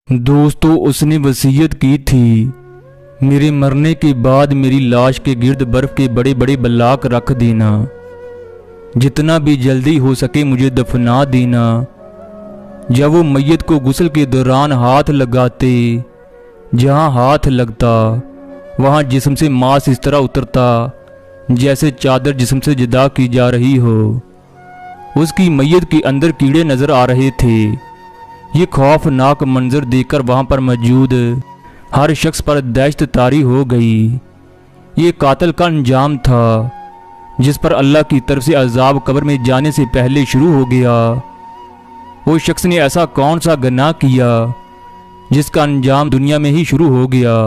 दोस्तों, उसने वसीयत की थी मेरे मरने के बाद मेरी लाश के गिर्द बर्फ के बड़े बड़े बल्लाक रख देना, जितना भी जल्दी हो सके मुझे दफना देना। जब वो मैयत को गुस्ल के दौरान हाथ लगाते, जहां हाथ लगता वहां जिस्म से मांस इस तरह उतरता जैसे चादर जिस्म से जुदा की जा रही हो। उसकी मैयत के अंदर कीड़े नजर आ रहे थे। ये खौफनाक मंजर देखकर वहां पर मौजूद हर शख्स पर दहशत तारी हो गई। ये कातिल का अंजाम था जिस पर अल्लाह की तरफ से अजाब कब्र में जाने से पहले शुरू हो गया। वो शख्स ने ऐसा कौन सा गुनाह किया जिसका अंजाम दुनिया में ही शुरू हो गया?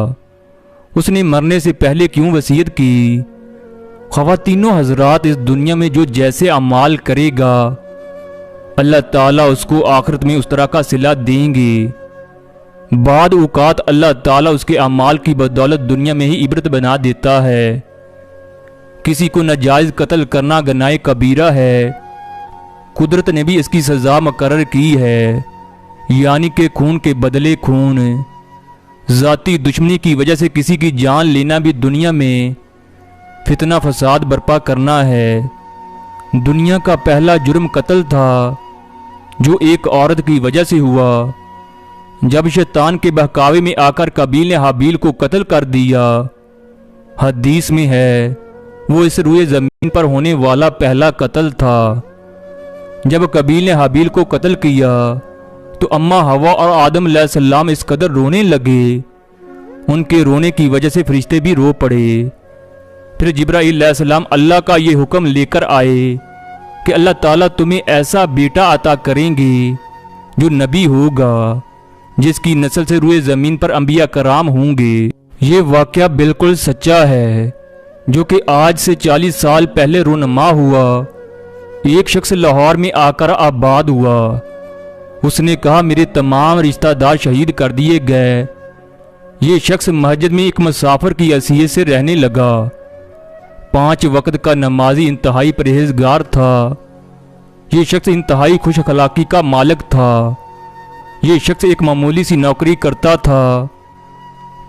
उसने मरने से पहले क्यों वसीयत की? ख़वातीनो हजरात, इस दुनिया में जो जैसे अमाल करेगा अल्लाह ताला उसको आखिरत में उस तरह का सिला देंगे। बाद औकात अल्लाह ताला उसके अमाल की बदौलत दुनिया में ही इबरत बना देता है। किसी को नाजायज कत्ल करना गुनाह कबीरा है। कुदरत ने भी इसकी सज़ा मुकर्रर की है, यानी कि खून के बदले खून। ज़ाती दुश्मनी की वजह से किसी की जान लेना भी दुनिया में फितना फसाद बर्पा करना है। दुनिया का पहला जुर्म कत्ल था जो एक औरत की वजह से हुआ। जब शैतान के बहकावे में आकर कबील ने हाबील को कत्ल कर दिया। हदीस में है वो इस रूए ज़मीन पर होने वाला पहला कत्ल था। जब कबील ने हाबील को कत्ल किया तो अम्मा हवा और आदम अलैहिस्सलाम इस कदर रोने लगे, उनके रोने की वजह से फरिश्ते भी रो पड़े। फिर जिब्राईल अलैहिस्सलाम अल्लाह का ये हुक्म लेकर आए कि अल्लाह ताला तुम्हें ऐसा बेटा अता करेंगे जो नबी होगा, जिसकी नस्ल से रूए ज़मीन पर अंबिया कराम होंगे। ये वाक़या बिल्कुल सच्चा है जो कि आज से 40 साल पहले रोनमा हुआ। एक शख्स लाहौर में आकर आबाद हुआ। उसने कहा मेरे तमाम रिश्तेदार शहीद कर दिए गए। ये शख्स मस्जिद में एक मुसाफिर की हैसियत से रहने लगा। 5 वक्त का नमाजी इंतहाई परहेजगार था। ये शख्स इंतहाई खुश अखलाकी का मालिक था। ये शख्स एक मामूली सी नौकरी करता था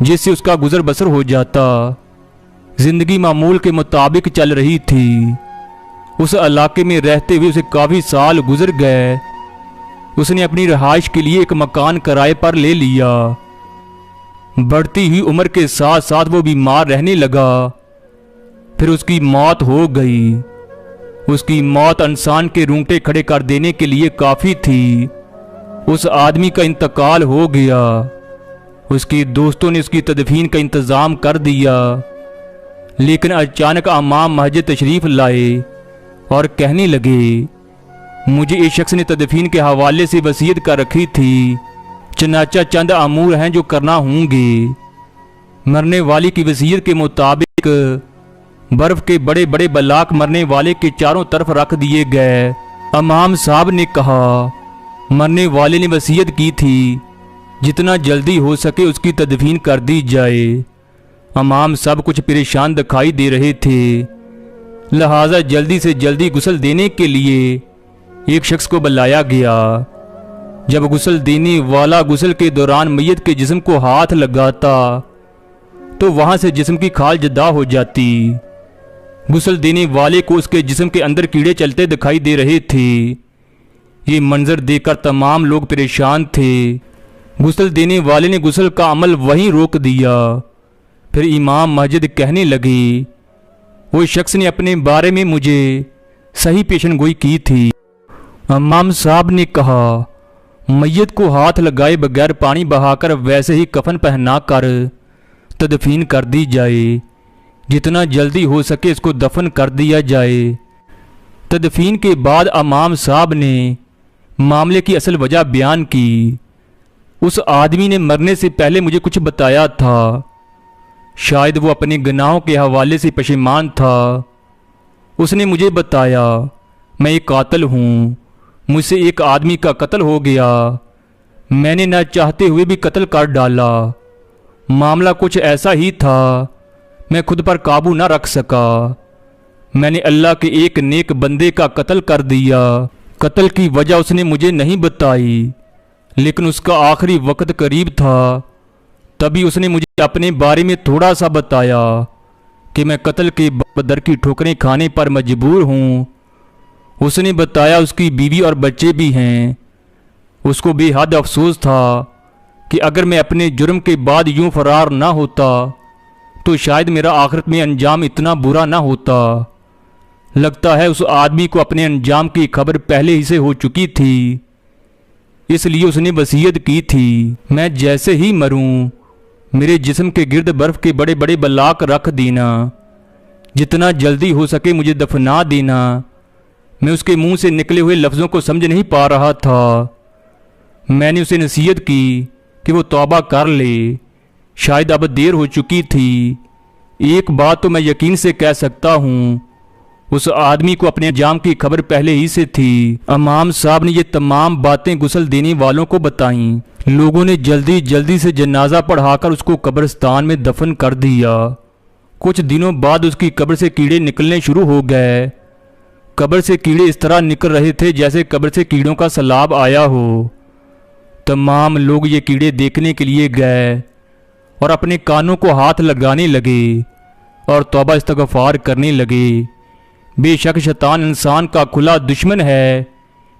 जिससे उसका गुजर बसर हो जाता। जिंदगी मामूल के मुताबिक चल रही थी। उस इलाके में रहते हुए उसे काफ़ी साल गुजर गए। उसने अपनी रहाइश के लिए एक मकान किराए पर ले लिया। बढ़ती हुई उम्र के साथ साथ वो बीमार रहने लगा। फिर उसकी मौत हो गई। उसकी मौत इंसान के रूंगटे खड़े कर देने के लिए काफ़ी थी। उस आदमी का इंतकाल हो गया। उसके दोस्तों ने उसकी तदफीन का इंतज़ाम कर दिया, लेकिन अचानक इमाम मस्जिद तशरीफ़ लाए और कहने लगे मुझे इस शख्स ने तदफीन के हवाले से वसीयत कर रखी थी, चनाचा चंद अमूर हैं जो करना होंगे। मरने वाली की वसीयत के मुताबिक बर्फ के बड़े बड़े बलाक मरने वाले के चारों तरफ रख दिए गए। इमाम साहब ने कहा मरने वाले ने वसीयत की थी जितना जल्दी हो सके उसकी तदफीन कर दी जाए। इमाम साहब कुछ परेशान दिखाई दे रहे थे, लिहाजा जल्दी से जल्दी गुस्ल देने के लिए एक शख्स को बुलाया गया। जब गुस्ल देने वाला गुस्ल के दौरान मैयत के जिस्म को हाथ लगाता तो वहां से जिस्म की खाल जुदा हो जाती। गुस्ल देने वाले को उसके जिस्म के अंदर कीड़े चलते दिखाई दे रहे थे। ये मंजर देखकर तमाम लोग परेशान थे। गुस्ल देने वाले ने गुस्ल का अमल वहीं रोक दिया। फिर इमाम मस्जिद कहने लगे वो शख्स ने अपने बारे में मुझे सही पेशनगोई की थी। इमाम साहब ने कहा मैयत को हाथ लगाए बगैर पानी बहाकर वैसे ही कफन पहना कर तदफीन कर दी जाए। जितना जल्दी हो सके इसको दफन कर दिया जाए। तदफीन के बाद इमाम साहब ने मामले की असल वजह बयान की। उस आदमी ने मरने से पहले मुझे कुछ बताया था। शायद वो अपने गुनाहों के हवाले से पशेमान था। उसने मुझे बताया मैं एक कातिल हूँ, मुझसे एक आदमी का कत्ल हो गया। मैंने न चाहते हुए भी कत्ल कर डाला। मामला कुछ ऐसा ही था, मैं खुद पर काबू न रख सका। मैंने अल्लाह के एक नेक बंदे का कत्ल कर दिया। कत्ल की वजह उसने मुझे नहीं बताई, لیکن اس کا آخری وقت قریب تھا۔ تبھی اس نے مجھے اپنے بارے میں تھوڑا سا بتایا کہ میں قتل کے در کی ٹھوکریں کھانے پر مجبور ہوں۔ اس نے بتایا اس کی بیوی اور بچے بھی ہیں۔ اس کو بے حد افسوس تھا کہ اگر میں اپنے جرم کے بعد یوں فرار نہ ہوتا تو شاید میرا آخرت میں انجام اتنا برا نہ ہوتا۔ لگتا ہے اس آدمی کو اپنے انجام کی خبر پہلے ہی سے ہو چکی تھی، اس لیے اس نے وصیت کی تھی میں جیسے ہی مروں میرے جسم کے گرد برف کے بڑے بڑے بلاک رکھ دینا، جتنا جلدی ہو سکے مجھے دفنا دینا۔ میں اس کے منہ سے نکلے ہوئے لفظوں کو سمجھ نہیں پا رہا تھا۔ میں نے اسے نصیحت کی کہ وہ توبہ کر لے، شاید اب دیر ہو چکی تھی۔ ایک بات تو میں یقین سے کہہ سکتا ہوں، اس آدمی کو اپنے انجام کی خبر پہلے ہی سے تھی۔ امام صاحب نے یہ تمام باتیں غسل دینے والوں کو بتائیں۔ لوگوں نے جلدی جلدی سے جنازہ پڑھا کر اس کو قبرستان میں دفن کر دیا۔ کچھ دنوں بعد اس کی قبر سے کیڑے نکلنے شروع ہو گئے۔ قبر سے کیڑے اس طرح نکل رہے تھے جیسے قبر سے کیڑوں کا سیلاب آیا ہو۔ تمام لوگ یہ کیڑے دیکھنے کے لیے گئے اور اپنے کانوں کو ہاتھ لگانے لگے اور توبہ استغفار کرنے لگے۔ بے شک شیطان انسان کا کھلا دشمن ہے۔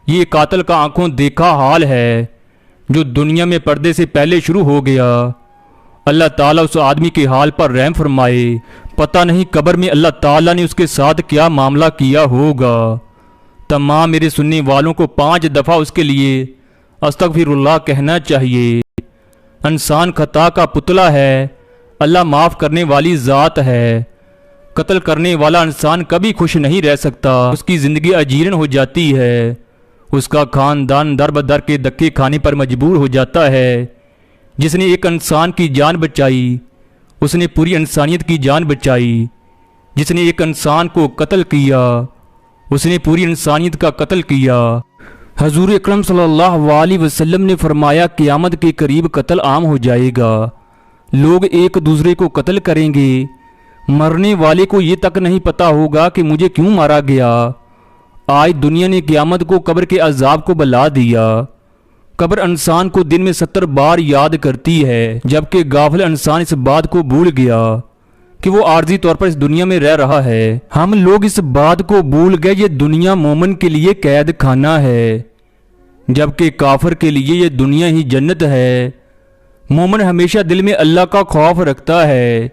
یہ قاتل کا آنکھوں دیکھا حال ہے جو دنیا میں پردے سے پہلے شروع ہو گیا۔ اللہ تعالیٰ اس آدمی کے حال پر رحم فرمائے۔ پتہ نہیں قبر میں اللہ تعالیٰ نے اس کے ساتھ کیا معاملہ کیا ہوگا۔ تمام میرے سننے والوں کو 5 دفعہ اس کے لیے استغفر اللہ کہنا چاہیے۔ انسان خطا کا پتلا ہے، اللہ معاف کرنے والی ذات ہے۔ قتل کرنے والا انسان کبھی خوش نہیں رہ سکتا، اس کی زندگی اجیرن ہو جاتی ہے، اس کا خاندان در بدر کے دھکے کھانے پر مجبور ہو جاتا ہے۔ جس نے ایک انسان کی جان بچائی اس نے پوری انسانیت کی جان بچائی۔ جس نے ایک انسان کو قتل کیا اس نے پوری انسانیت کا قتل کیا۔ حضور اکرم صلی اللہ علیہ وسلم نے فرمایا قیامت کے قریب قتل عام ہو جائے گا، لوگ ایک دوسرے کو قتل کریں گے، مرنے والے کو یہ تک نہیں پتا ہوگا کہ مجھے کیوں مارا گیا۔ آج دنیا نے قیامت کو قبر کے عذاب کو بلا دیا۔ قبر انسان کو دن میں 70 بار یاد کرتی ہے، جبکہ غافل انسان اس بات کو بھول گیا کہ وہ عارضی طور پر اس دنیا میں رہ رہا ہے۔ ہم لوگ اس بات کو بھول گئے یہ دنیا مومن کے لیے قید خانہ ہے، جبکہ کافر کے لیے یہ دنیا ہی جنت ہے۔ مومن ہمیشہ دل میں اللہ کا خوف رکھتا ہے،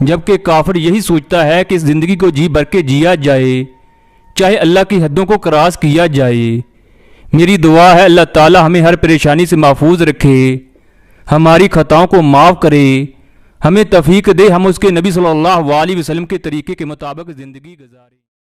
جبکہ کافر یہی سوچتا ہے کہ اس زندگی کو جی بھر کے جیا جائے، چاہے اللہ کی حدوں کو کراس کیا جائے۔ میری دعا ہے اللہ تعالی ہمیں ہر پریشانی سے محفوظ رکھے، ہماری خطاؤں کو معاف کرے، ہمیں توفیق دے ہم اس کے نبی صلی اللہ علیہ وسلم کے طریقے کے مطابق زندگی گزاریں۔